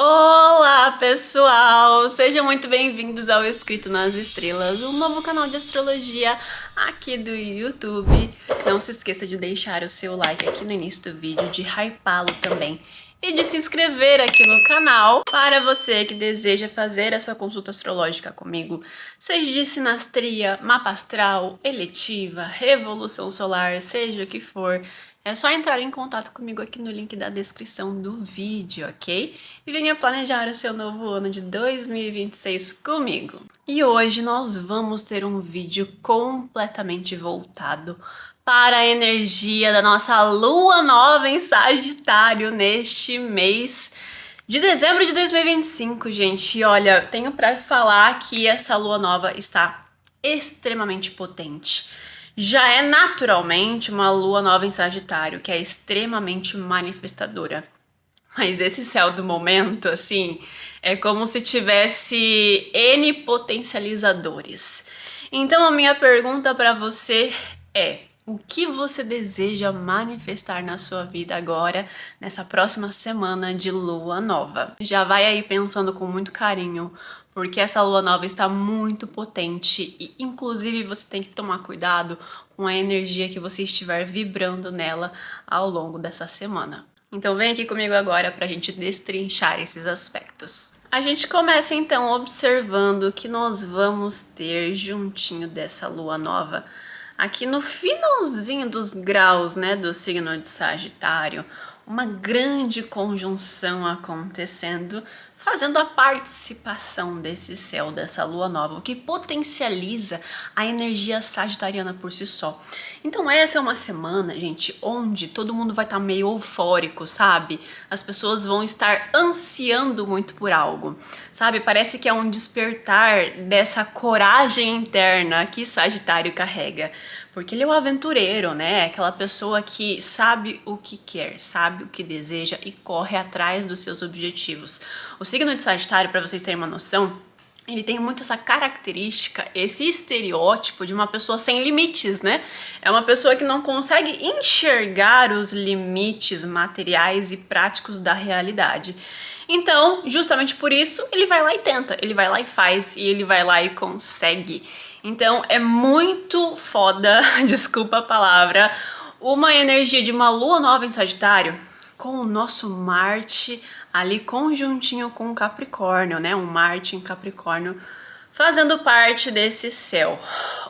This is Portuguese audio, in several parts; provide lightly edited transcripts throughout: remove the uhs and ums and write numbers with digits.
Olá, pessoal! Sejam muito bem-vindos ao Escrito nas Estrelas, um novo canal de astrologia aqui do YouTube. Não se esqueça de deixar o seu like aqui no início do vídeo, de hypá-lo também e de se inscrever aqui no canal para você que deseja fazer a sua consulta astrológica comigo, seja de sinastria, mapa astral, eletiva, revolução solar, seja o que for. É só entrar em contato comigo aqui no link da descrição do vídeo, ok? E venha planejar o seu novo ano de 2026 comigo. E hoje nós vamos ter um vídeo completamente voltado para a energia da nossa lua nova em Sagitário neste mês de dezembro de 2025, gente. E olha, tenho para falar que essa lua nova está extremamente potente. Já é naturalmente uma lua nova em Sagitário, que é extremamente manifestadora. Mas esse céu do momento, assim, é como se tivesse N potencializadores. Então a minha pergunta para você é: o que você deseja manifestar na sua vida agora, nessa próxima semana de lua nova? Já vai aí pensando com muito carinho, porque essa lua nova está muito potente e, inclusive, você tem que tomar cuidado com a energia que você estiver vibrando nela ao longo dessa semana. Então vem aqui comigo agora para a gente destrinchar esses aspectos. A gente começa então observando que nós vamos ter juntinho dessa lua nova, aqui no finalzinho dos graus, né, do signo de Sagitário, uma grande conjunção acontecendo, fazendo a participação desse céu, dessa lua nova, o que potencializa a energia sagitariana por si só. Então essa é uma semana, gente, onde todo mundo vai estar meio eufórico, sabe? As pessoas vão estar ansiando muito por algo, sabe? Parece que é um despertar dessa coragem interna que Sagitário carrega. Porque ele é o aventureiro, né? Aquela pessoa que sabe o que quer, sabe o que deseja e corre atrás dos seus objetivos. O signo de Sagitário, para vocês terem uma noção, ele tem muito essa característica, esse estereótipo de uma pessoa sem limites, né? É uma pessoa que não consegue enxergar os limites materiais e práticos da realidade. Então, justamente por isso, ele vai lá e tenta, ele vai lá e faz, e ele vai lá e consegue. Então, é muito foda, desculpa a palavra, uma energia de uma lua nova em Sagitário com o nosso Marte ali conjuntinho com o Capricórnio, né? Um Marte em Capricórnio fazendo parte desse céu.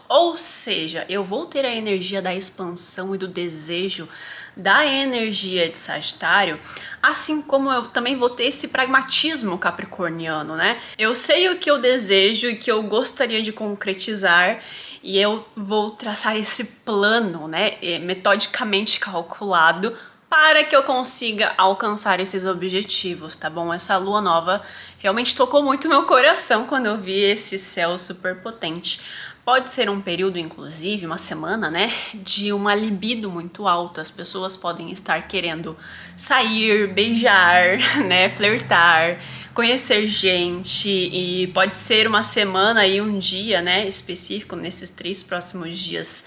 Ou seja, eu vou ter a energia da expansão e do desejo da energia de Sagitário, assim como eu também vou ter esse pragmatismo capricorniano, né? Eu sei o que eu desejo e que eu gostaria de concretizar e eu vou traçar esse plano, né, metodicamente calculado para que eu consiga alcançar esses objetivos, tá bom? Essa lua nova realmente tocou muito meu coração quando eu vi esse céu super potente. Pode ser um período, inclusive, uma semana, né, de uma libido muito alta. As pessoas podem estar querendo sair, beijar, né, flertar, conhecer gente, e pode ser uma semana e um dia, né, específico nesses 3 próximos dias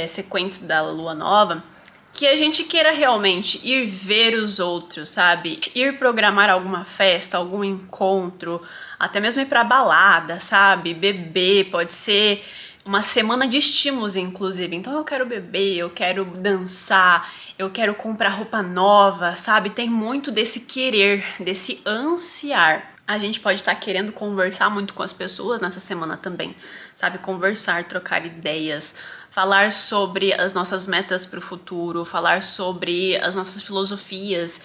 sequentes da lua nova, que a gente queira realmente ir ver os outros, sabe? Ir programar alguma festa, algum encontro, até mesmo ir pra balada, sabe? Beber, pode ser uma semana de estímulos, inclusive. Então eu quero beber, eu quero dançar, eu quero comprar roupa nova, sabe? Tem muito desse querer, desse ansiar. A gente pode estar querendo conversar muito com as pessoas nessa semana também, sabe? Conversar, trocar ideias, falar sobre as nossas metas para o futuro, falar sobre as nossas filosofias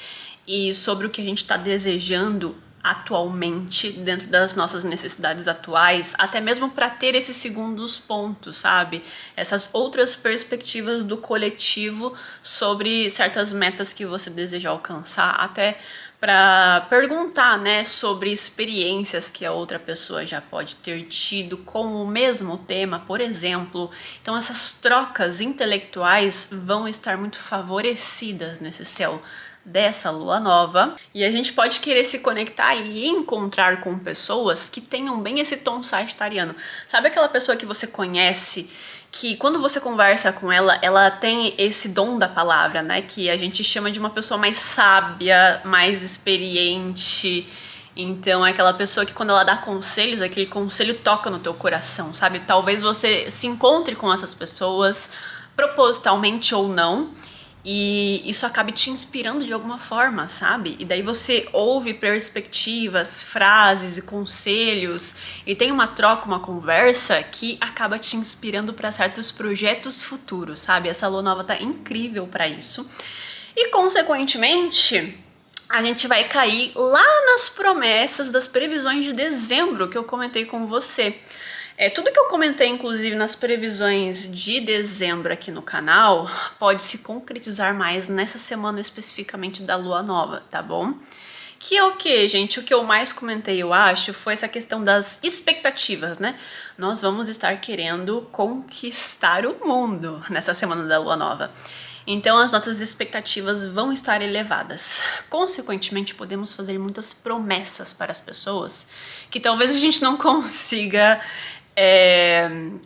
e sobre o que a gente está desejando atualmente dentro das nossas necessidades atuais, até mesmo para ter esses segundos pontos, sabe? Essas outras perspectivas do coletivo sobre certas metas que você deseja alcançar, até para perguntar, né, sobre experiências que a outra pessoa já pode ter tido com o mesmo tema, por exemplo. Então essas trocas intelectuais vão estar muito favorecidas nesse céu dessa lua nova, e a gente pode querer se conectar e encontrar com pessoas que tenham bem esse tom sagitariano. Sabe aquela pessoa que você conhece que quando você conversa com ela, ela tem esse dom da palavra, né? Que a gente chama de uma pessoa mais sábia, mais experiente. Então é aquela pessoa que quando ela dá conselhos, aquele conselho toca no teu coração, sabe? Talvez você se encontre com essas pessoas, propositalmente ou não, e isso acabe te inspirando de alguma forma, sabe? E daí você ouve perspectivas, frases e conselhos e tem uma troca, uma conversa que acaba te inspirando para certos projetos futuros, sabe? Essa lua nova tá incrível para isso. E consequentemente, a gente vai cair lá nas promessas das previsões de dezembro que eu comentei com você. Tudo que eu comentei, inclusive, nas previsões de dezembro aqui no canal, pode se concretizar mais nessa semana especificamente da lua nova, tá bom? Que é o que, gente? O que eu mais comentei, eu acho, foi essa questão das expectativas, né? Nós vamos estar querendo conquistar o mundo nessa semana da lua nova. Então as nossas expectativas vão estar elevadas. Consequentemente, podemos fazer muitas promessas para as pessoas que talvez a gente não consiga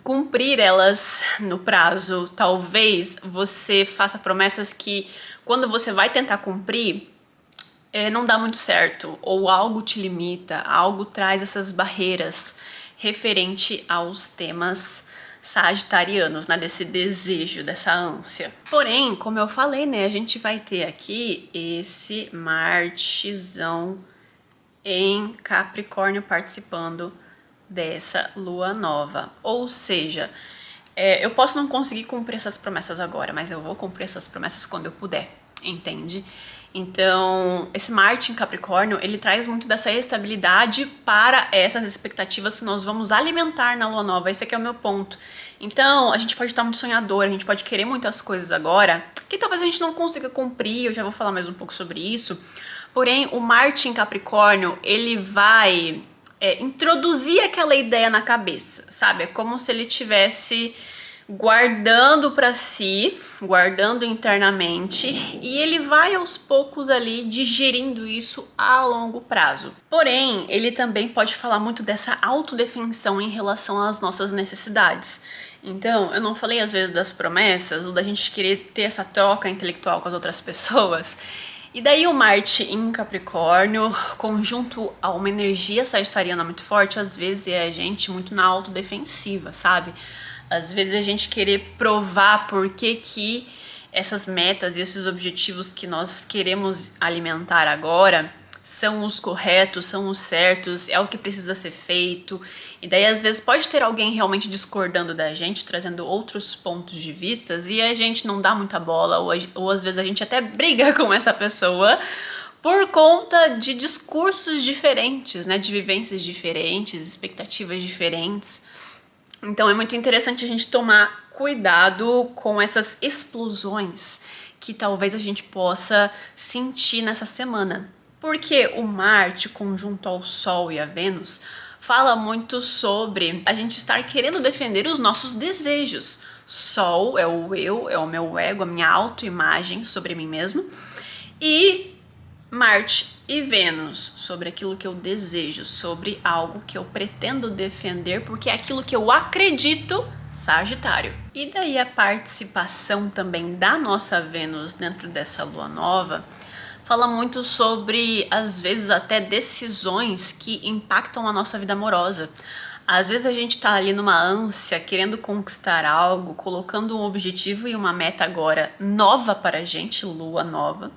cumprir elas no prazo. Talvez você faça promessas que quando você vai tentar cumprir, não dá muito certo, ou algo te limita, algo traz essas barreiras referente aos temas sagitarianos, né, desse desejo, dessa ânsia. Porém, como eu falei, né, a gente vai ter aqui esse Martezão em Capricórnio participando dessa lua nova. Ou seja, eu posso não conseguir cumprir essas promessas agora, mas eu vou cumprir essas promessas quando eu puder, entende? Então, esse Marte em Capricórnio, ele traz muito dessa estabilidade para essas expectativas que nós vamos alimentar na lua nova. Esse aqui é o meu ponto. Então, a gente pode estar muito sonhador, a gente pode querer muitas coisas agora, que talvez a gente não consiga cumprir, eu já vou falar mais um pouco sobre isso. Porém, o Marte em Capricórnio, ele vai introduzir aquela ideia na cabeça, sabe? É como se ele tivesse guardando para si, guardando internamente, e ele vai aos poucos ali digerindo isso a longo prazo. Porém, ele também pode falar muito dessa autodefensão em relação às nossas necessidades. Então, eu não falei às vezes das promessas, ou da gente querer ter essa troca intelectual com as outras pessoas. E daí o Marte em Capricórnio, conjunto a uma energia sagitariana muito forte, às vezes é a gente muito na autodefensiva, sabe? Às vezes a gente querer provar por que essas metas e esses objetivos que nós queremos alimentar agora são os corretos, são os certos, é o que precisa ser feito. E daí às vezes pode ter alguém realmente discordando da gente, trazendo outros pontos de vista, e a gente não dá muita bola, ou às vezes a gente até briga com essa pessoa por conta de discursos diferentes, né, de vivências diferentes, expectativas diferentes. Então é muito interessante a gente tomar cuidado com essas explosões que talvez a gente possa sentir nessa semana. Porque o Marte, conjunto ao Sol e a Vênus, fala muito sobre a gente estar querendo defender os nossos desejos. Sol é o eu, é o meu ego, a minha autoimagem sobre mim mesmo. E Marte e Vênus, sobre aquilo que eu desejo, sobre algo que eu pretendo defender, porque é aquilo que eu acredito, Sagitário. E daí a participação também da nossa Vênus dentro dessa lua nova fala muito sobre, às vezes, até decisões que impactam a nossa vida amorosa. Às vezes a gente tá ali numa ânsia, querendo conquistar algo, colocando um objetivo e uma meta agora nova para a gente, lua nova.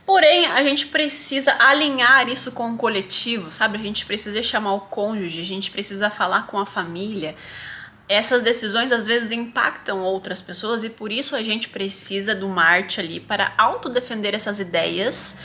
Porém, a gente precisa alinhar isso com o coletivo, sabe? A gente precisa chamar o cônjuge, a gente precisa falar com a família. Essas decisões às vezes impactam outras pessoas e por isso a gente precisa do Marte ali para autodefender essas ideias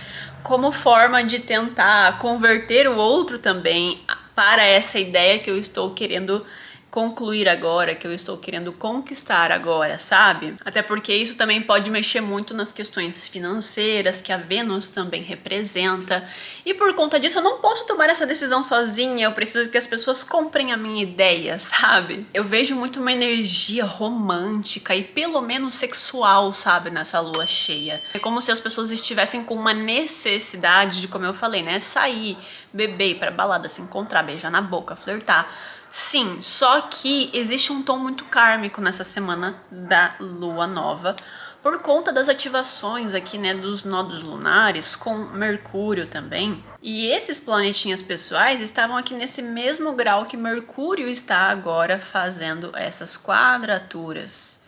como forma de tentar converter o outro também para essa ideia que eu estou querendo concluir agora, que eu estou querendo conquistar agora, sabe? Até porque isso também pode mexer muito nas questões financeiras que a Vênus também representa. E por conta disso eu não posso tomar essa decisão sozinha, eu preciso que as pessoas comprem a minha ideia, sabe? Eu vejo muito uma energia romântica e pelo menos sexual, sabe, nessa lua cheia. É como se as pessoas estivessem com uma necessidade de, como eu falei, né, sair, beber, ir pra balada, se encontrar, beijar na boca, flertar. Sim, só que existe um tom muito kármico nessa semana da lua nova, por conta das ativações aqui, né, dos nodos lunares com Mercúrio também. E esses planetinhas pessoais estavam aqui nesse mesmo grau que Mercúrio está agora fazendo essas quadraturas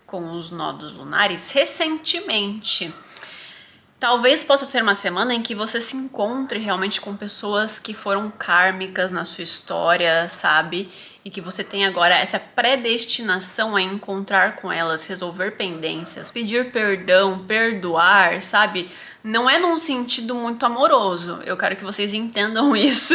com os nodos lunares recentemente. Talvez possa ser uma semana em que você se encontre realmente com pessoas que foram kármicas na sua história, sabe? E que você tem agora essa predestinação a encontrar com elas, resolver pendências, pedir perdão, perdoar, sabe? Não é num sentido muito amoroso. Eu quero que vocês entendam isso,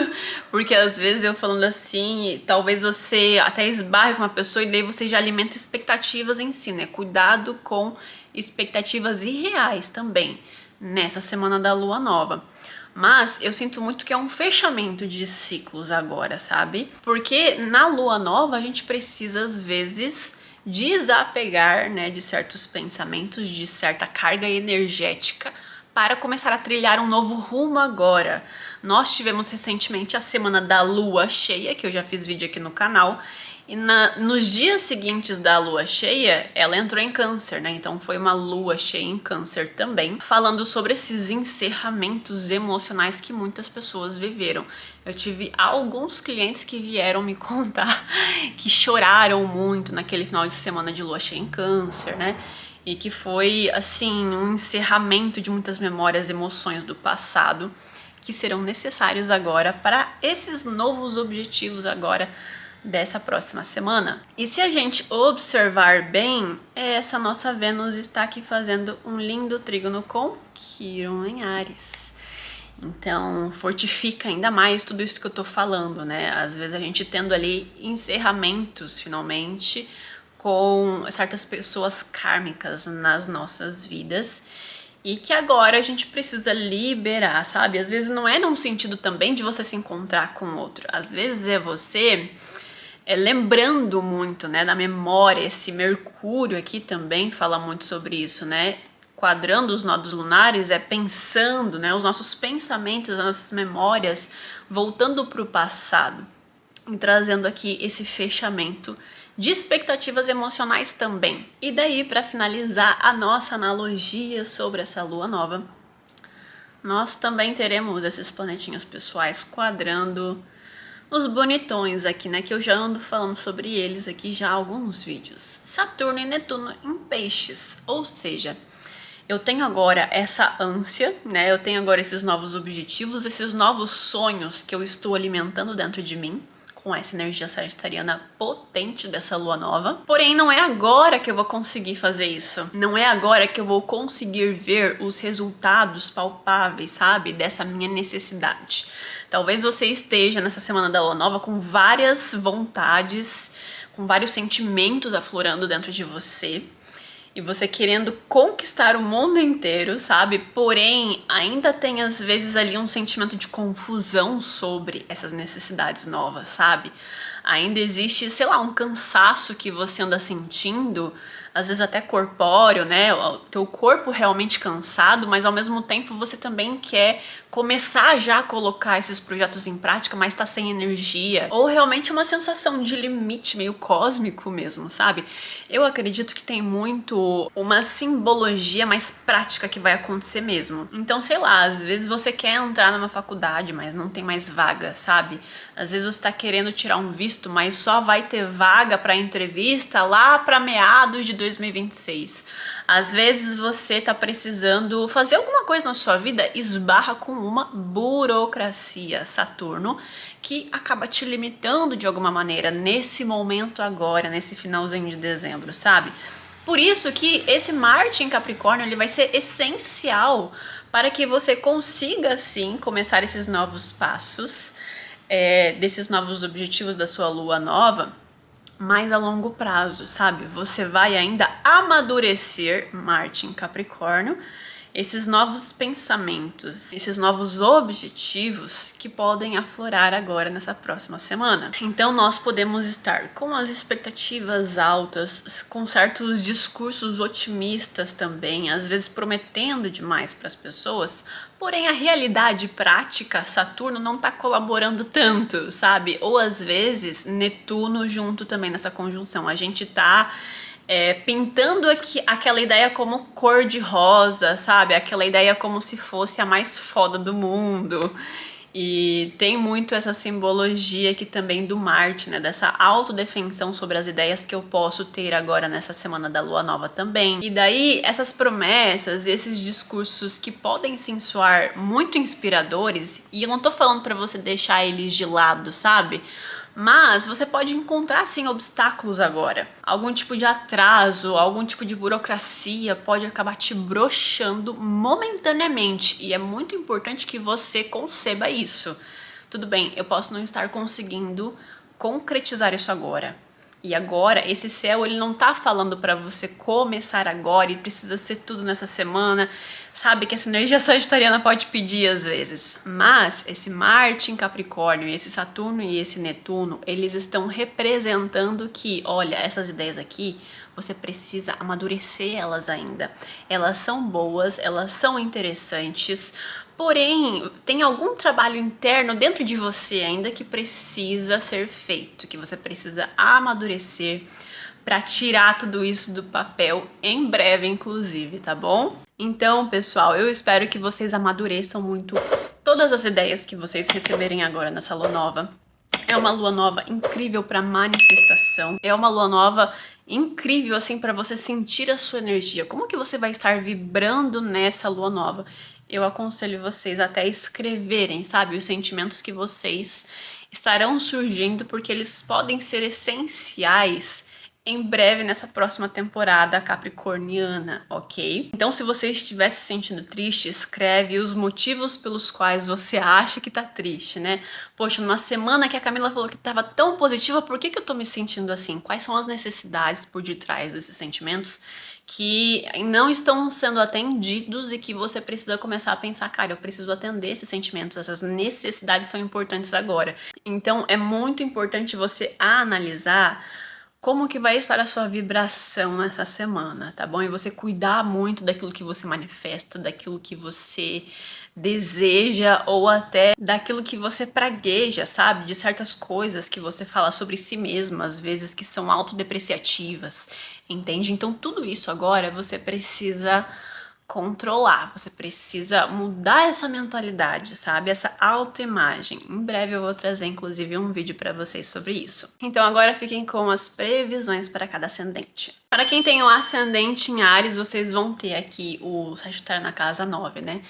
porque às vezes eu falando assim, talvez você até esbarre com uma pessoa e daí você já alimenta expectativas em si, né? Cuidado com expectativas irreais também nessa semana da lua nova. Mas eu sinto muito que é um fechamento de ciclos agora, sabe? Porque na lua nova a gente precisa às vezes desapegar, né, de certos pensamentos, de certa carga energética para começar a trilhar um novo rumo agora. Nós tivemos recentemente a semana da lua cheia, que eu já fiz vídeo aqui no canal, e nos dias seguintes da lua cheia, ela entrou em câncer, né? Então foi uma lua cheia em câncer também, falando sobre esses encerramentos emocionais que muitas pessoas viveram. Eu tive alguns clientes que vieram me contar que choraram muito naquele final de semana de lua cheia em câncer, né? E que foi, assim, um encerramento de muitas memórias, emoções do passado que serão necessários agora para esses novos objetivos agora dessa próxima semana. E se a gente observar bem, essa nossa Vênus está aqui fazendo um lindo trígono com Quirón em Áries. Então, fortifica ainda mais tudo isso que eu tô falando, né? Às vezes a gente tendo ali encerramentos, finalmente, com certas pessoas kármicas nas nossas vidas e que agora a gente precisa liberar, sabe? Às vezes não é num sentido também de você se encontrar com outro, às vezes é você lembrando muito, né, da memória. Esse Mercúrio aqui também fala muito sobre isso, né? Quadrando os nodos lunares pensando, né, os nossos pensamentos, as nossas memórias, voltando para o passado e trazendo aqui esse fechamento de expectativas emocionais também. E daí, para finalizar a nossa analogia sobre essa lua nova, nós também teremos esses planetinhas pessoais quadrando os bonitões aqui, né, que eu já ando falando sobre eles aqui já há alguns vídeos. Saturno e Netuno em Peixes, ou seja, eu tenho agora essa ânsia, né, eu tenho agora esses novos objetivos, esses novos sonhos que eu estou alimentando dentro de mim, com essa energia sagitariana potente dessa lua nova. Porém, não é agora que eu vou conseguir fazer isso. Não é agora que eu vou conseguir ver os resultados palpáveis, sabe, dessa minha necessidade. Talvez você esteja nessa semana da lua nova com várias vontades, com vários sentimentos aflorando dentro de você. E você querendo conquistar o mundo inteiro, sabe? Porém, ainda tem às vezes ali um sentimento de confusão sobre essas necessidades novas, sabe? Ainda existe, sei lá, um cansaço que você anda sentindo, às vezes até corpóreo, né? O teu corpo realmente cansado, mas ao mesmo tempo você também quer começar já a colocar esses projetos em prática, mas tá sem energia. Ou realmente uma sensação de limite meio cósmico mesmo, sabe? Eu acredito que tem muito uma simbologia mais prática que vai acontecer mesmo. Então, sei lá, às vezes você quer entrar numa faculdade, mas não tem mais vaga, sabe? Às vezes você tá querendo tirar um visto, mas só vai ter vaga para entrevista lá para meados de 2026. Às vezes você tá precisando fazer alguma coisa na sua vida, esbarra com uma burocracia, Saturno, que acaba te limitando de alguma maneira nesse momento agora, nesse finalzinho de dezembro, sabe? Por isso que esse Marte em Capricórnio ele vai ser essencial para que você consiga, sim, começar esses novos passos, desses novos objetivos da sua lua nova, mais a longo prazo, sabe? Você vai ainda amadurecer Marte em Capricórnio esses novos pensamentos, esses novos objetivos que podem aflorar agora nessa próxima semana. Então nós podemos estar com as expectativas altas, com certos discursos otimistas também, às vezes prometendo demais para as pessoas, porém a realidade prática, Saturno não está colaborando tanto, sabe? Ou às vezes Netuno junto também nessa conjunção, a gente tá pintando aqui aquela ideia como cor de rosa, sabe? Aquela ideia como se fosse a mais foda do mundo. E tem muito essa simbologia aqui também do Marte, né? Dessa autodefensão sobre as ideias que eu posso ter agora nessa semana da Lua Nova também. E daí, essas promessas, esses discursos que podem se soar muito inspiradores, e eu não tô falando pra você deixar eles de lado, sabe? Mas você pode encontrar sim obstáculos agora. Algum tipo de atraso, algum tipo de burocracia pode acabar te broxando momentaneamente. E é muito importante que você conceba isso. Tudo bem, eu posso não estar conseguindo concretizar isso agora. E agora, esse céu, ele não tá falando pra você começar agora e precisa ser tudo nessa semana. Sabe que essa energia sagitariana pode pedir às vezes. Mas esse Marte em Capricórnio, esse Saturno e esse Netuno, eles estão representando que, olha, essas ideias aqui, você precisa amadurecer elas ainda. Elas são boas, elas são interessantes, porém, tem algum trabalho interno dentro de você ainda que precisa ser feito, que você precisa amadurecer para tirar tudo isso do papel em breve, inclusive, tá bom? Então, pessoal, eu espero que vocês amadureçam muito todas as ideias que vocês receberem agora nessa lua nova. É uma lua nova incrível para manifestação. É uma lua nova incrível assim para você sentir a sua energia. Como que você vai estar vibrando nessa lua nova? Eu aconselho vocês até escreverem, sabe, os sentimentos que vocês estarão surgindo, porque eles podem ser essenciais em breve nessa próxima temporada capricorniana, ok? Então, se você estiver se sentindo triste, escreve os motivos pelos quais você acha que tá triste, né? Poxa, numa semana que a Camila falou que tava tão positiva, por que eu tô me sentindo assim? Quais são as necessidades por detrás desses sentimentos que não estão sendo atendidos e que você precisa começar a pensar, cara, eu preciso atender esses sentimentos, essas necessidades são importantes agora. Então, é muito importante você analisar como que vai estar a sua vibração nessa semana, tá bom? E você cuidar muito daquilo que você manifesta, daquilo que você deseja ou até daquilo que você pragueja, sabe? De certas coisas que você fala sobre si mesma, às vezes que são autodepreciativas, entende? Então tudo isso agora você precisa controlar, você precisa mudar essa mentalidade, sabe? Essa autoimagem. Em breve eu vou trazer inclusive um vídeo para vocês sobre isso. Então agora fiquem com as previsões para cada ascendente. Para quem tem o ascendente em Áries, vocês vão ter aqui o Sagitário na casa 9, né?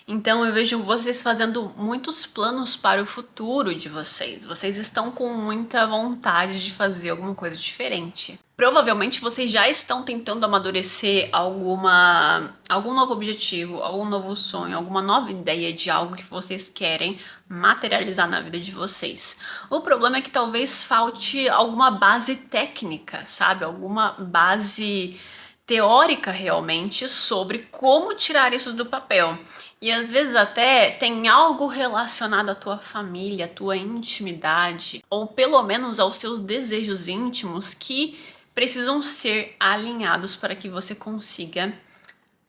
Então eu vejo vocês fazendo muitos planos para o futuro de vocês. Vocês estão com muita vontade de fazer alguma coisa diferente. Provavelmente vocês já estão tentando amadurecer algum novo objetivo, algum novo sonho, alguma nova ideia de algo que vocês querem materializar na vida de vocês. O problema é que talvez falte alguma base técnica, sabe? Alguma base teórica realmente sobre como tirar isso do papel. E às vezes até tem algo relacionado à tua família, à tua intimidade, ou pelo menos aos seus desejos íntimos que precisam ser alinhados para que você consiga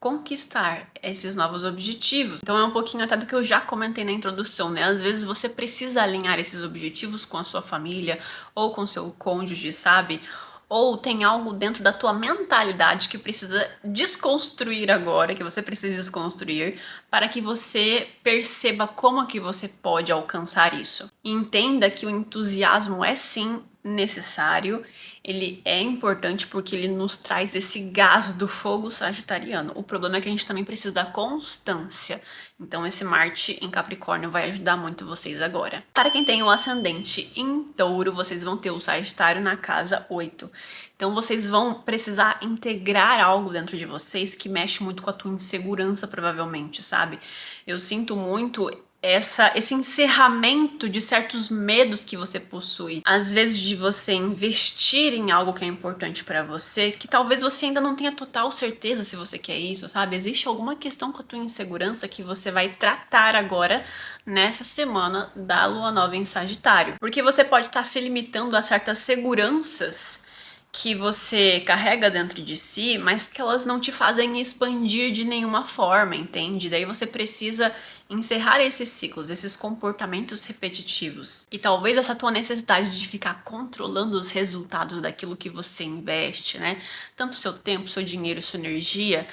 conquistar esses novos objetivos. Então é um pouquinho até do que eu já comentei na introdução, né? Às vezes você precisa alinhar esses objetivos com a sua família ou com seu cônjuge, sabe? Ou tem algo dentro da tua mentalidade que precisa desconstruir agora, que você precisa desconstruir, para que você perceba como que você pode alcançar isso. E entenda que o entusiasmo é sim necessário, ele é importante porque ele nos traz esse gás do fogo sagitariano. O problema é que a gente também precisa da constância. Então esse Marte em Capricórnio vai ajudar muito vocês agora. Para quem tem o ascendente em Touro, vocês vão ter o Sagitário na casa 8. Então vocês vão precisar integrar algo dentro de vocês que mexe muito com a tua insegurança, provavelmente, sabe? Eu sinto muito esse encerramento de certos medos que você possui. Às vezes de você investir em algo que é importante para você, que talvez você ainda não tenha total certeza se você quer isso, sabe? Existe alguma questão com a tua insegurança que você vai tratar agora nessa semana da Lua Nova em Sagitário. Porque você pode estar se limitando a certas seguranças que você carrega dentro de si, mas que elas não te fazem expandir de nenhuma forma, entende? Daí você precisa encerrar esses ciclos, esses comportamentos repetitivos. E talvez essa tua necessidade de ficar controlando os resultados daquilo que você investe, né? Tanto seu tempo, seu dinheiro, sua energia,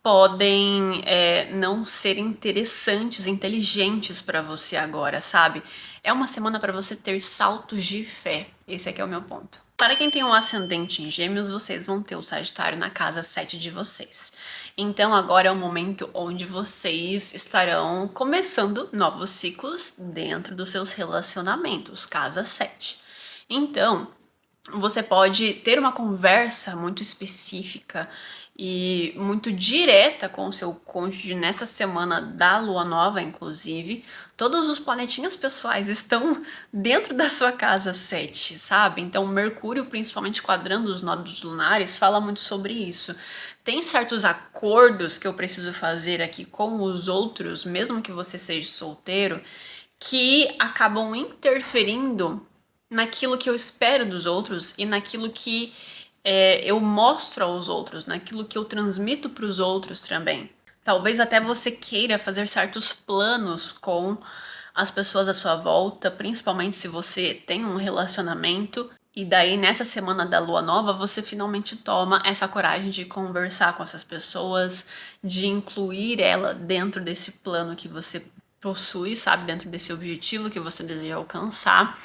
podem não ser interessantes, inteligentes para você agora, sabe? É uma semana para você ter saltos de fé. Esse aqui é o meu ponto. Para quem tem um ascendente em Gêmeos, vocês vão ter o Sagitário na casa 7 de vocês. Então agora é o momento onde vocês estarão começando novos ciclos dentro dos seus relacionamentos, casa 7. Então, você pode ter uma conversa muito específica e muito direta com o seu cônjuge nessa semana da lua nova, inclusive. Todos os planetinhas pessoais estão dentro da sua casa 7, sabe? Então, Mercúrio, principalmente quadrando os nodos lunares, fala muito sobre isso. Tem certos acordos que eu preciso fazer aqui com os outros, mesmo que você seja solteiro, que acabam interferindo naquilo que eu espero dos outros e naquilo que eu mostro aos outros, naquilo que eu transmito para os outros também. Talvez até você queira fazer certos planos com as pessoas à sua volta, principalmente se você tem um relacionamento. E daí, nessa semana da lua nova, você finalmente toma essa coragem de conversar com essas pessoas, de incluir ela dentro desse plano que você possui, sabe, dentro desse objetivo que você deseja alcançar.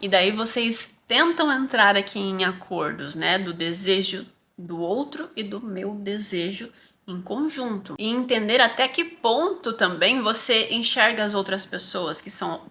E daí vocês tentam entrar aqui em acordos, né, do desejo do outro e do meu desejo em conjunto. E entender até que ponto também você enxerga as outras pessoas que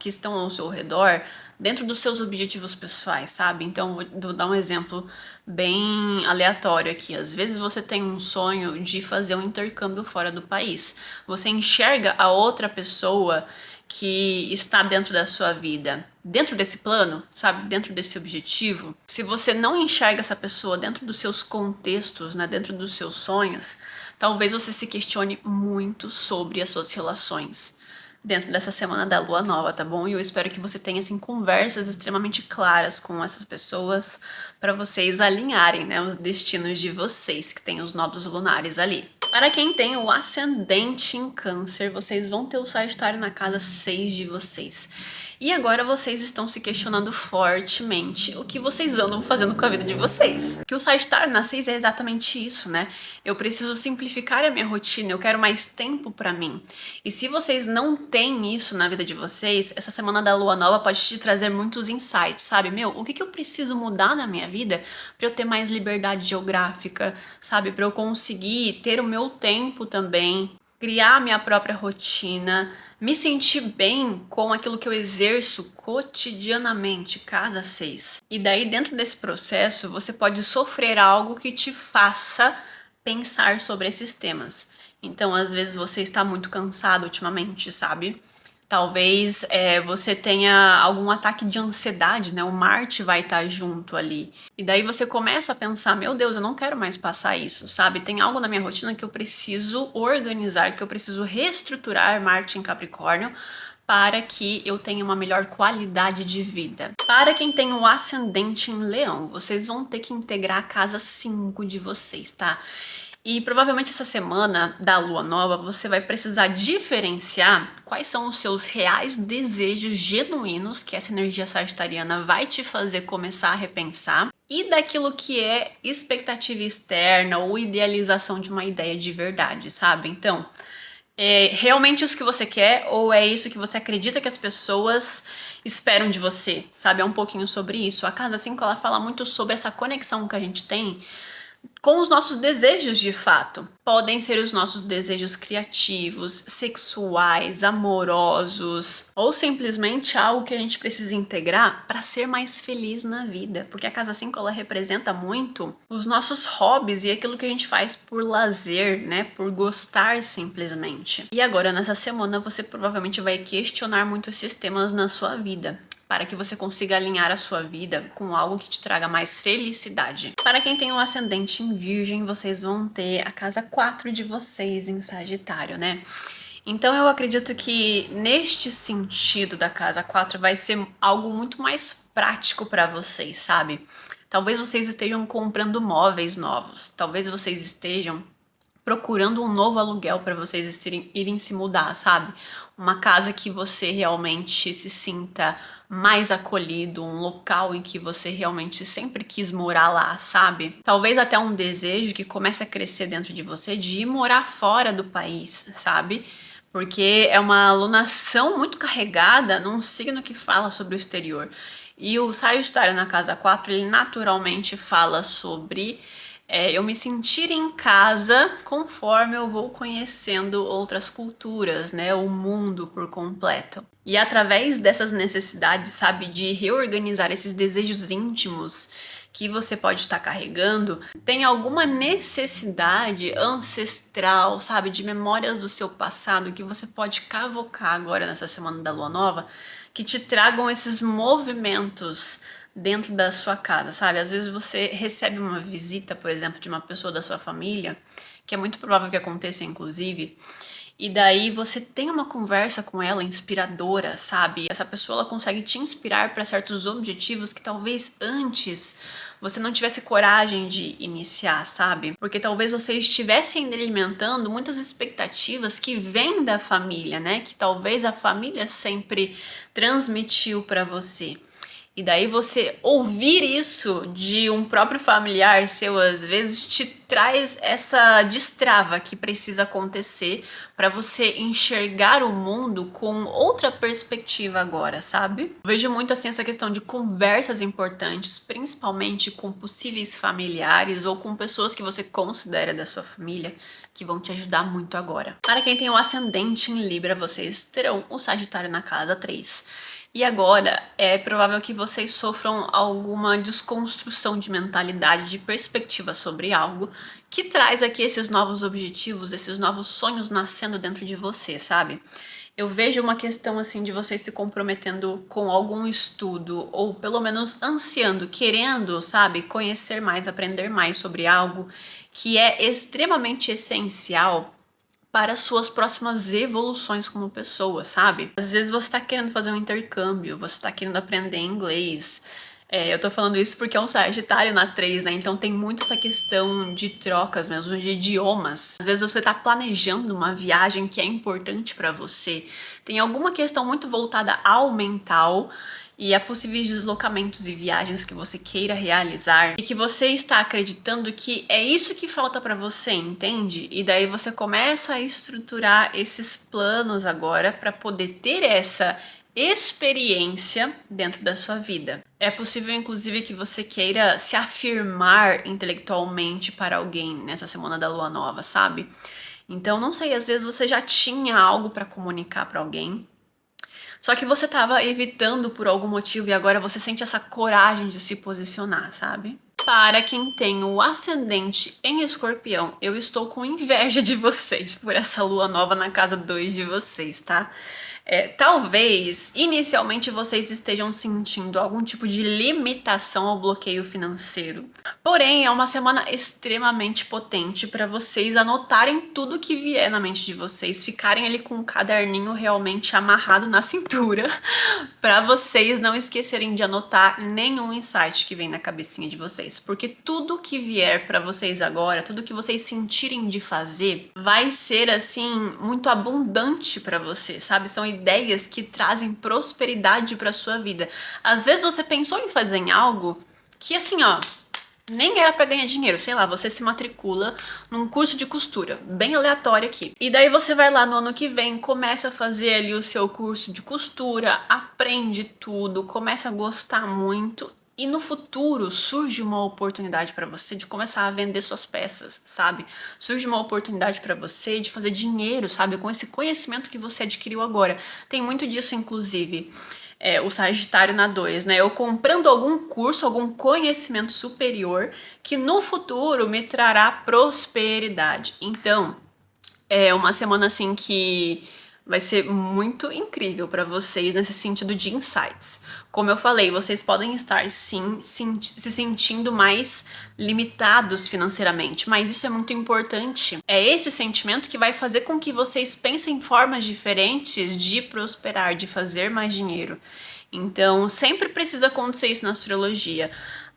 estão ao seu redor dentro dos seus objetivos pessoais, sabe? Então, vou dar um exemplo bem aleatório aqui. Às vezes você tem um sonho de fazer um intercâmbio fora do país. Você enxerga a outra pessoa que está dentro da sua vida, dentro desse plano, sabe? Dentro desse objetivo. Se você não enxerga essa pessoa dentro dos seus contextos, né? Dentro dos seus sonhos, talvez você se questione muito sobre as suas relações dentro dessa semana da lua nova, tá bom? E eu espero que você tenha, assim, conversas extremamente claras com essas pessoas para vocês alinharem, né, os destinos de vocês, que tem os nodos lunares ali. Para quem tem o ascendente em Câncer, vocês vão ter o Sagitário na casa 6 de vocês. E agora vocês estão se questionando fortemente o que vocês andam fazendo com a vida de vocês. Que o Sagitário na 6 é exatamente isso, né? Eu preciso simplificar a minha rotina, eu quero mais tempo pra mim. E se vocês não têm isso na vida de vocês, essa semana da lua nova pode te trazer muitos insights, sabe? Meu, o que eu preciso mudar na minha vida pra eu ter mais liberdade geográfica, sabe? Pra eu conseguir ter o meu tempo também, criar minha própria rotina, me sentir bem com aquilo que eu exerço cotidianamente, casa 6. E daí, dentro desse processo, você pode sofrer algo que te faça pensar sobre esses temas. Então, às vezes, você está muito cansado ultimamente, sabe? Talvez você tenha algum ataque de ansiedade, né? O Marte vai estar junto ali. E daí você começa a pensar, meu Deus, eu não quero mais passar isso, sabe? Tem algo na minha rotina que eu preciso organizar, que eu preciso reestruturar, Marte em Capricórnio, para que eu tenha uma melhor qualidade de vida. Para quem tem o ascendente em Leão, vocês vão ter que integrar a casa 5 de vocês, tá? E provavelmente essa semana da lua nova você vai precisar diferenciar quais são os seus reais desejos genuínos que essa energia sagitariana vai te fazer começar a repensar e daquilo que é expectativa externa ou idealização de uma ideia de verdade, sabe? Então, é realmente isso que você quer ou é isso que você acredita que as pessoas esperam de você, sabe? É um pouquinho sobre isso. A casa 5 ela fala muito sobre essa conexão que a gente tem com os nossos desejos de fato. Podem ser os nossos desejos criativos, sexuais, amorosos, ou simplesmente algo que a gente precisa integrar para ser mais feliz na vida. Porque a casa 5 ela representa muito os nossos hobbies e aquilo que a gente faz por lazer, né? Por gostar simplesmente. E agora, nessa semana, você provavelmente vai questionar muito esses temas na sua vida, para que você consiga alinhar a sua vida com algo que te traga mais felicidade. Para quem tem um ascendente em Virgem, vocês vão ter a casa 4 de vocês em Sagitário, né? Então eu acredito que neste sentido da casa 4 vai ser algo muito mais prático para vocês, sabe? Talvez vocês estejam comprando móveis novos, talvez vocês estejam procurando um novo aluguel para vocês irem se mudar, sabe? Uma casa que você realmente se sinta mais acolhido, um local em que você realmente sempre quis morar lá, sabe? Talvez até um desejo que comece a crescer dentro de você de ir morar fora do país, sabe? Porque é uma alunação muito carregada num signo que fala sobre o exterior. E o Sagitário na casa 4, ele naturalmente fala sobre eu me sentir em casa conforme eu vou conhecendo outras culturas, né? O mundo por completo. E através dessas necessidades, sabe, de reorganizar esses desejos íntimos que você pode estar carregando, tem alguma necessidade ancestral, sabe, de memórias do seu passado que você pode cavocar agora nessa semana da lua nova, que te tragam esses movimentos dentro da sua casa, sabe? Às vezes você recebe uma visita, por exemplo, de uma pessoa da sua família, que é muito provável que aconteça, inclusive, e daí você tem uma conversa com ela inspiradora, sabe? Essa pessoa ela consegue te inspirar para certos objetivos que talvez antes você não tivesse coragem de iniciar, sabe? Porque talvez você estivesse ainda alimentando muitas expectativas que vêm da família, né? Que talvez a família sempre transmitiu para você. E daí você ouvir isso de um próprio familiar seu, às vezes, te traz essa destrava que precisa acontecer para você enxergar o mundo com outra perspectiva agora, sabe? Vejo muito assim essa questão de conversas importantes, principalmente com possíveis familiares ou com pessoas que você considera da sua família, que vão te ajudar muito agora. Para quem tem o ascendente em Libra, vocês terão o Sagitário na casa 3. E agora é provável que vocês sofram alguma desconstrução de mentalidade, de perspectiva sobre algo que traz aqui esses novos objetivos, esses novos sonhos nascendo dentro de você, sabe? Eu vejo uma questão assim de vocês se comprometendo com algum estudo ou pelo menos ansiando, querendo, sabe, conhecer mais, aprender mais sobre algo que é extremamente essencial para suas próximas evoluções como pessoa, sabe? Às vezes você tá querendo fazer um intercâmbio, você tá querendo aprender inglês. Eu tô falando isso porque é um Sagitário na 3, né? Então tem muito essa questão de trocas mesmo, de idiomas. Às vezes você tá planejando uma viagem que é importante para você. Tem alguma questão muito voltada ao mental e a possíveis deslocamentos e viagens que você queira realizar e que você está acreditando que é isso que falta para você, entende? E daí você começa a estruturar esses planos agora para poder ter essa experiência dentro da sua vida. É possível, inclusive, que você queira se afirmar intelectualmente para alguém nessa semana da lua nova, sabe? Então, não sei, às vezes você já tinha algo para comunicar para alguém, só que você tava evitando por algum motivo e agora você sente essa coragem de se posicionar, sabe? Para quem tem o ascendente em Escorpião, eu estou com inveja de vocês por essa lua nova na casa 2 de vocês, tá? Talvez, inicialmente, vocês estejam sentindo algum tipo de limitação ao bloqueio financeiro. Porém, é uma semana extremamente potente para vocês anotarem tudo que vier na mente de vocês, ficarem ali com um caderninho realmente amarrado na cintura, para vocês não esquecerem de anotar nenhum insight que vem na cabecinha de vocês. Porque tudo que vier para vocês agora, tudo que vocês sentirem de fazer, vai ser, assim, muito abundante para você, sabe? São ideias que trazem prosperidade para sua vida. Às vezes você pensou em fazer em algo que assim, ó, nem era para ganhar dinheiro, sei lá, você se matricula num curso de costura, bem aleatório aqui. E daí você vai lá no ano que vem, começa a fazer ali o seu curso de costura, aprende tudo, começa a gostar muito e no futuro surge uma oportunidade para você de começar a vender suas peças, sabe? Surge uma oportunidade para você de fazer dinheiro, sabe? Com esse conhecimento que você adquiriu agora. Tem muito disso, inclusive. O Sagitário na 2, né? Eu comprando algum curso, algum conhecimento superior que no futuro me trará prosperidade. Então, é uma semana assim que vai ser muito incrível para vocês nesse sentido de insights. Como eu falei, vocês podem estar sim se sentindo mais limitados financeiramente, mas isso é muito importante. É esse sentimento que vai fazer com que vocês pensem em formas diferentes de prosperar, de fazer mais dinheiro. Então, sempre precisa acontecer isso na astrologia.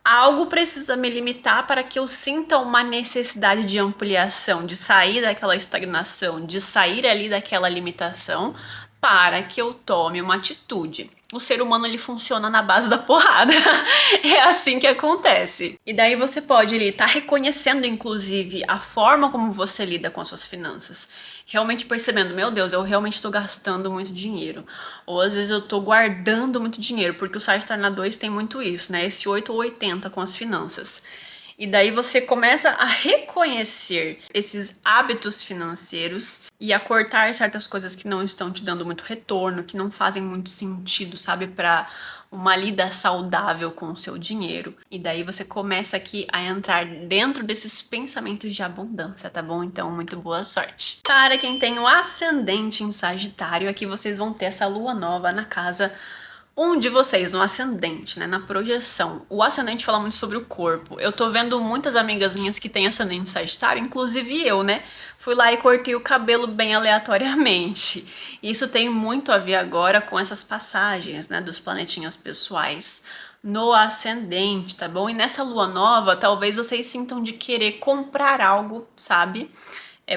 Algo precisa me limitar para que eu sinta uma necessidade de ampliação, de sair daquela estagnação, de sair ali daquela limitação, para que eu tome uma atitude. O ser humano ele funciona na base da porrada. É assim que acontece. E daí você pode estar reconhecendo, inclusive, a forma como você lida com as suas finanças. Realmente percebendo, meu Deus, eu realmente estou gastando muito dinheiro. Ou às vezes eu estou guardando muito dinheiro, porque o Sagitário na 2 tem muito isso, né? Esse 8 ou 80 com as finanças. E daí você começa a reconhecer esses hábitos financeiros e a cortar certas coisas que não estão te dando muito retorno, que não fazem muito sentido, sabe, para uma lida saudável com o seu dinheiro. E daí você começa aqui a entrar dentro desses pensamentos de abundância, tá bom? Então, muito boa sorte. Para quem tem o ascendente em Sagitário, aqui vocês vão ter essa lua nova na casa de vocês, no ascendente, né, na projeção. O ascendente fala muito sobre o corpo. Eu tô vendo muitas amigas minhas que têm ascendente Sagitário, inclusive eu, né? Fui lá e cortei o cabelo bem aleatoriamente. Isso tem muito a ver agora com essas passagens, né, dos planetinhas pessoais no ascendente, tá bom? E nessa lua nova, talvez vocês sintam de querer comprar algo, sabe?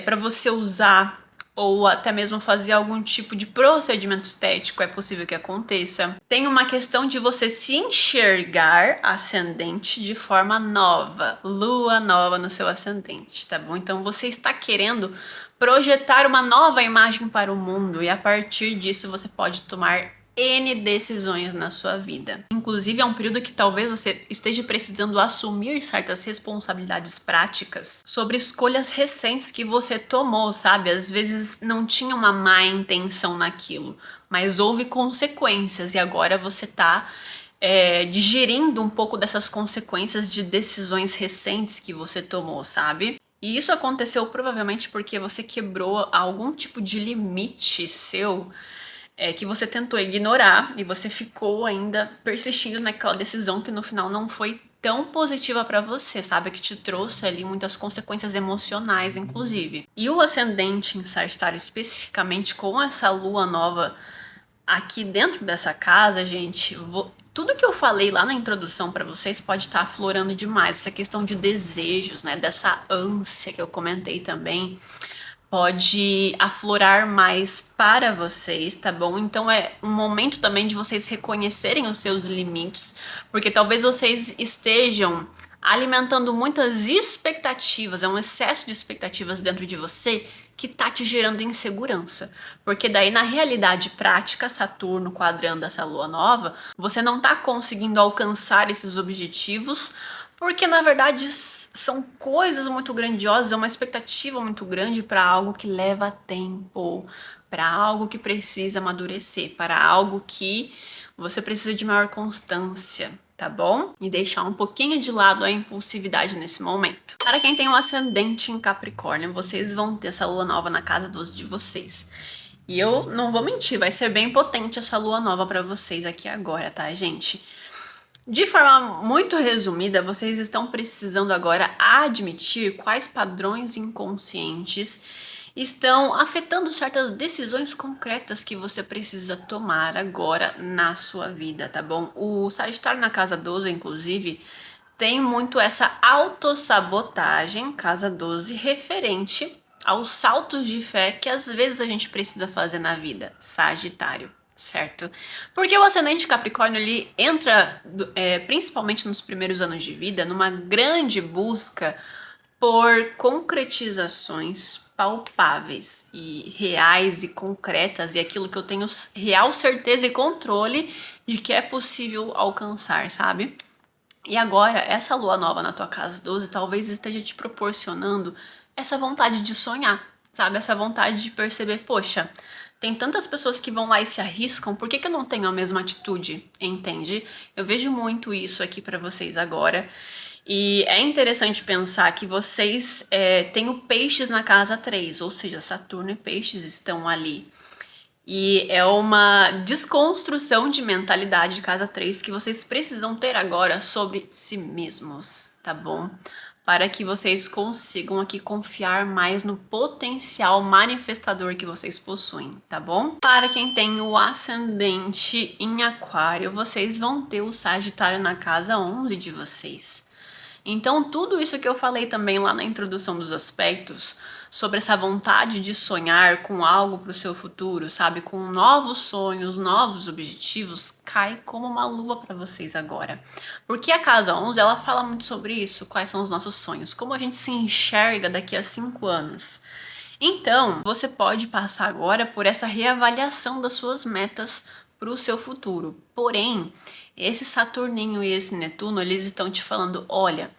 Para você usar ou até mesmo fazer algum tipo de procedimento estético, é possível que aconteça. Tem uma questão de você se enxergar ascendente de forma nova, lua nova no seu ascendente, tá bom? Então você está querendo projetar uma nova imagem para o mundo e a partir disso você pode tomar N decisões na sua vida. Inclusive, é um período que talvez você esteja precisando assumir certas responsabilidades práticas sobre escolhas recentes que você tomou, sabe? Às vezes não tinha uma má intenção naquilo, mas houve consequências e agora você tá digerindo um pouco dessas consequências de decisões recentes que você tomou, sabe? E isso aconteceu provavelmente porque você quebrou algum tipo de limite seu que você tentou ignorar e você ficou ainda persistindo naquela decisão que no final não foi tão positiva para você, sabe? Que te trouxe ali muitas consequências emocionais, inclusive. E o ascendente em Sagitário, especificamente com essa lua nova aqui dentro dessa casa, gente, tudo que eu falei lá na introdução para vocês pode estar aflorando demais. Essa questão de desejos, né? Dessa ânsia que eu comentei também pode aflorar mais para vocês, tá bom? Então é um momento também de vocês reconhecerem os seus limites, porque talvez vocês estejam alimentando muitas expectativas, é um excesso de expectativas dentro de você que tá te gerando insegurança. Porque daí na realidade prática, Saturno quadrando essa lua nova, você não tá conseguindo alcançar esses objetivos, porque na verdade são coisas muito grandiosas, é uma expectativa muito grande para algo que leva tempo, para algo que precisa amadurecer, para algo que você precisa de maior constância, tá bom? E deixar um pouquinho de lado a impulsividade nesse momento. Para quem tem um ascendente em Capricórnio, vocês vão ter essa lua nova na casa 12 de vocês. E eu não vou mentir, vai ser bem potente essa lua nova para vocês aqui agora, tá, gente? De forma muito resumida, vocês estão precisando agora admitir quais padrões inconscientes estão afetando certas decisões concretas que você precisa tomar agora na sua vida, tá bom? O Sagitário na casa 12, inclusive, tem muito essa autossabotagem, casa 12, referente aos saltos de fé que às vezes a gente precisa fazer na vida, Sagitário. Certo? Porque o ascendente Capricórnio ele entra principalmente nos primeiros anos de vida numa grande busca por concretizações palpáveis e reais e concretas e aquilo que eu tenho real certeza e controle de que é possível alcançar, sabe? E agora, essa lua nova na tua casa 12 talvez esteja te proporcionando essa vontade de sonhar, sabe? Essa vontade de perceber, poxa, tem tantas pessoas que vão lá e se arriscam, por que que eu não tenho a mesma atitude? Entende? Eu vejo muito isso aqui pra vocês agora. E é interessante pensar que vocês têm o Peixes na casa 3, ou seja, Saturno e Peixes estão ali. E é uma desconstrução de mentalidade de casa 3 que vocês precisam ter agora sobre si mesmos, tá bom? Para que vocês consigam aqui confiar mais no potencial manifestador que vocês possuem, tá bom? Para quem tem o ascendente em Aquário, vocês vão ter o Sagitário na casa 11 de vocês. Então, tudo isso que eu falei também lá na introdução dos aspectos, sobre essa vontade de sonhar com algo para o seu futuro, sabe? Com novos sonhos, novos objetivos, cai como uma luva para vocês agora. Porque a casa 11, ela fala muito sobre isso, quais são os nossos sonhos, como a gente se enxerga daqui a 5 anos. Então, você pode passar agora por essa reavaliação das suas metas para o seu futuro. Porém, esse Saturninho e esse Netuno, eles estão te falando, olha,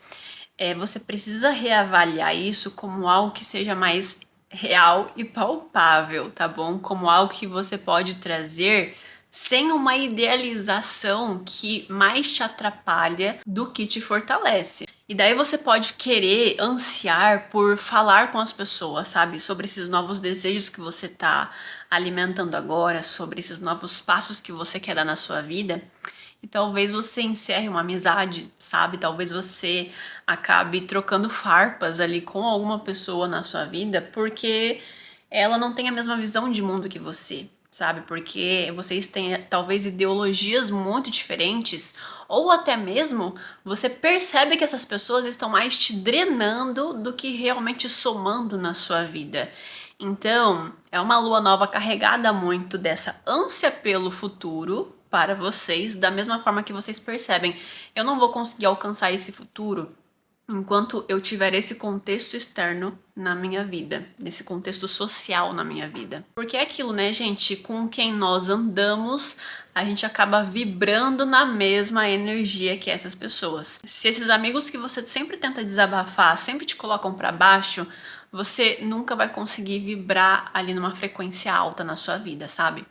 você precisa reavaliar isso como algo que seja mais real e palpável, tá bom? Como algo que você pode trazer sem uma idealização que mais te atrapalha do que te fortalece. E daí você pode querer ansiar por falar com as pessoas, sabe? Sobre esses novos desejos que você tá alimentando agora, sobre esses novos passos que você quer dar na sua vida. E talvez você encerre uma amizade, sabe? Talvez você acabe trocando farpas ali com alguma pessoa na sua vida porque ela não tem a mesma visão de mundo que você, sabe? Porque vocês têm talvez ideologias muito diferentes, ou até mesmo você percebe que essas pessoas estão mais te drenando do que realmente somando na sua vida. Então, é uma lua nova carregada muito dessa ânsia pelo futuro para vocês, da mesma forma que vocês percebem, eu não vou conseguir alcançar esse futuro enquanto eu tiver esse contexto externo na minha vida, nesse contexto social na minha vida. Porque é aquilo, né, gente? Com quem nós andamos, a gente acaba vibrando na mesma energia que essas pessoas. Se esses amigos que você sempre tenta desabafar, sempre te colocam para baixo, você nunca vai conseguir vibrar ali numa frequência alta na sua vida, sabe?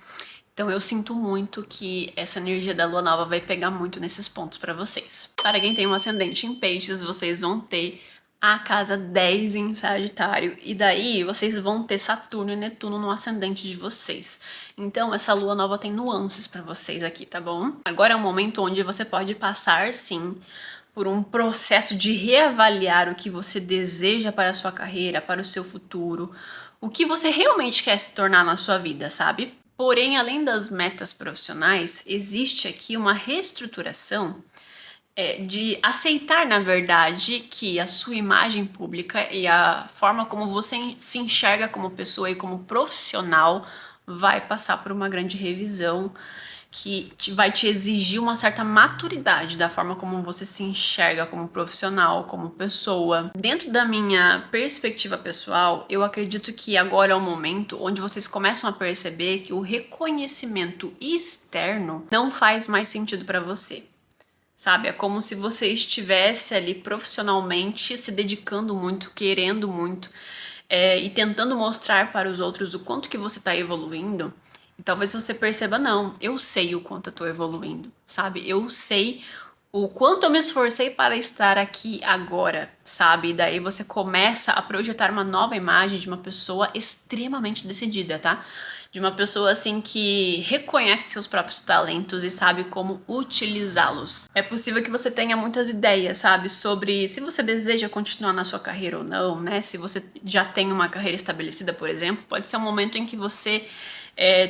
Então eu sinto muito que essa energia da lua nova vai pegar muito nesses pontos para vocês. Para quem tem um ascendente em peixes, vocês vão ter a casa 10 em Sagitário. E daí vocês vão ter Saturno e Netuno no ascendente de vocês. Então essa lua nova tem nuances para vocês aqui, tá bom? Agora é um momento onde você pode passar, sim, por um processo de reavaliar o que você deseja para a sua carreira, para o seu futuro, o que você realmente quer se tornar na sua vida, sabe? Porém, além das metas profissionais, existe aqui uma reestruturação de aceitar, na verdade, que a sua imagem pública e a forma como você se enxerga como pessoa e como profissional vai passar por uma grande revisão que vai te exigir uma certa maturidade da forma como você se enxerga como profissional, como pessoa. Dentro da minha perspectiva pessoal, eu acredito que agora é o momento onde vocês começam a perceber que o reconhecimento externo não faz mais sentido para você. Sabe, é como se você estivesse ali profissionalmente se dedicando muito, querendo muito e tentando mostrar para os outros o quanto que você está evoluindo. E talvez você perceba, não, eu sei o quanto eu tô evoluindo, sabe? Eu sei o quanto eu me esforcei para estar aqui agora, sabe? E daí você começa a projetar uma nova imagem de uma pessoa extremamente decidida, tá? De uma pessoa, assim, que reconhece seus próprios talentos e sabe como utilizá-los. É possível que você tenha muitas ideias, sabe? Sobre se você deseja continuar na sua carreira ou não, né? Se você já tem uma carreira estabelecida, por exemplo, pode ser um momento em que você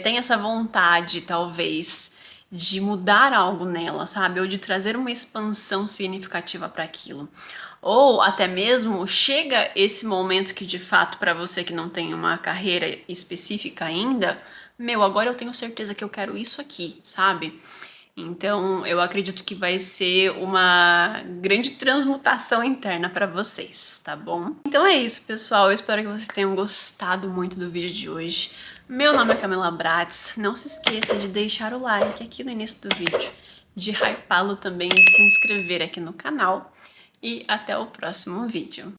tem essa vontade, talvez, de mudar algo nela, sabe? Ou de trazer uma expansão significativa para aquilo. Ou até mesmo chega esse momento que de fato para você que não tem uma carreira específica ainda, agora eu tenho certeza que eu quero isso aqui, sabe? Então eu acredito que vai ser uma grande transmutação interna para vocês, tá bom? Então é isso, pessoal. Eu espero que vocês tenham gostado muito do vídeo de hoje. Meu nome é Camila Bratz. Não se esqueça de deixar o like aqui no início do vídeo de hypá-lo também, de se inscrever aqui no canal. E até o próximo vídeo.